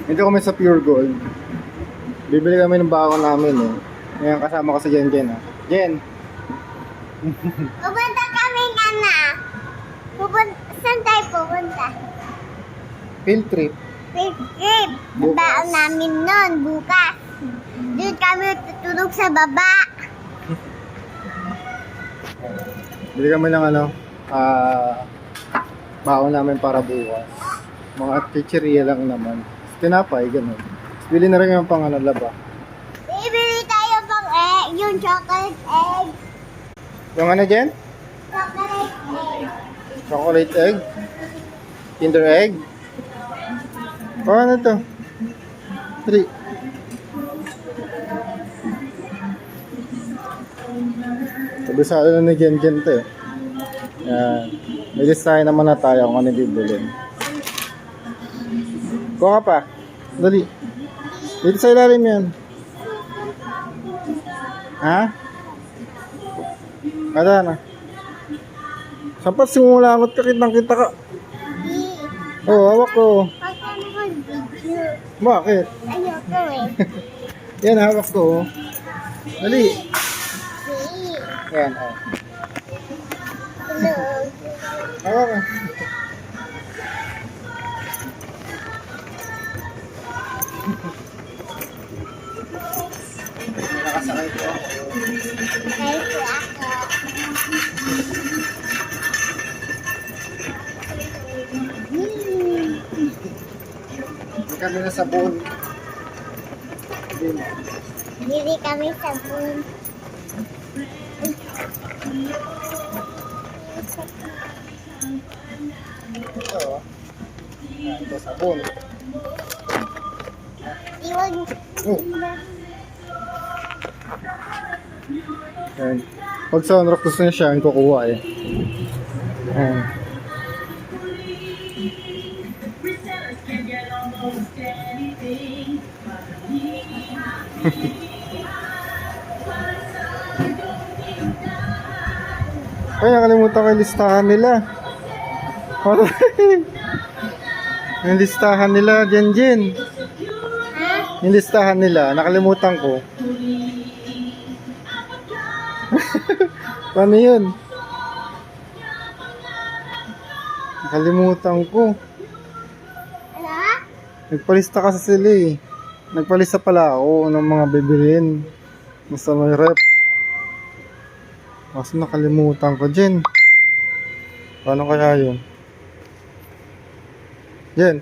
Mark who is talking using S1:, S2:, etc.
S1: Ito kami sa Pure Gold. Bibili kami ng bako namin eh. Ngayon kasama ko si Jen Jen ah. Jen!
S2: Pupunta kami nga na. Saan tayo pupunta?
S1: Field trip.
S2: Field trip.
S1: Bukas.
S2: Baon namin nun, bukas. Doon kami tutulog sa baba.
S1: Bili kami ng bako namin para bukas. Mga chicheria lang naman. Tinapay, ganun. Bili na rin yung pang laba.
S2: Bibili tayo pang egg, yung chocolate egg.
S1: Yung Jen?
S2: Chocolate egg.
S1: Chocolate egg? Kinder egg? O ano to? 3. Kabisado na ni Jen Jen to eh. Yan. May design naman na tayo kung ano bibilin. Kuha ka pa. Dali. Dito sa ilalim yan. Ha? Ada na. Sampat simulangot ka, kitang-kita ka. Oo, hawak ko.
S2: Pag ano mag-video.
S1: Bakit?
S2: Ayoko eh.
S1: Yan, hawak ko. Dali.
S2: See.
S1: Yan, oh.
S2: Hello.
S1: Hawak ka. Nakasakay ko ako.
S2: Kaya po ako.
S1: Hindi kami na sabon. Hindi.
S2: Bili kami sabon.
S1: Ito, oh. Ito sabon.
S2: Iwag.
S1: Oh. Ayan. Pag sa Unrock gusto niya siya, yung kukuha eh. Ayan. Ay, nakalimutan ko yung listahan nila. Yung listahan nila, Jen Jen.
S2: Ha?
S1: Yung listahan nila, nakalimutan ko. Paano yun? Nakalimutan ko.
S2: Ano?
S1: Nagpalista kasi sila eh. Nagpalista pala ako ng mga bibilin. Basta may rep. Kasi nakalimutan ko, Jen. Paano kaya yun? Jen,